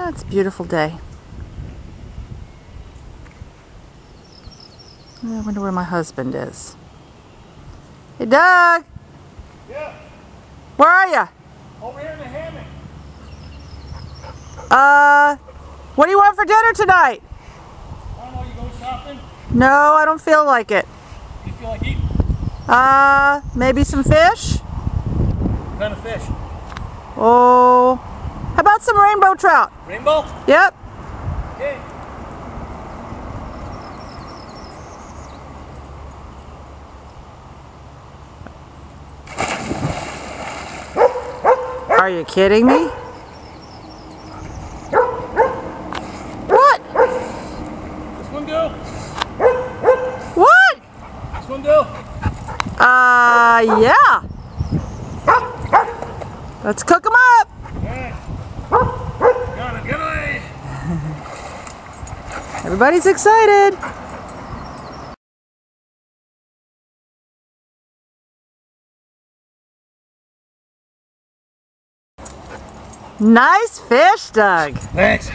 It's a beautiful day. I wonder where my husband is. Hey, Doug! Yeah. Where are you? Over here in the hammock. What do you want for dinner tonight? I don't know, you going shopping? No, I don't feel like it. You feel like eating? Maybe some fish? What kind of fish? Oh, how about some rainbow trout? Rainbow? Yep. Okay. Are you kidding me? What? This one do? What? This one do? Yeah. Let's cook them up. Alright. Got it, get away! Everybody's excited. Nice fish, Doug. Thanks.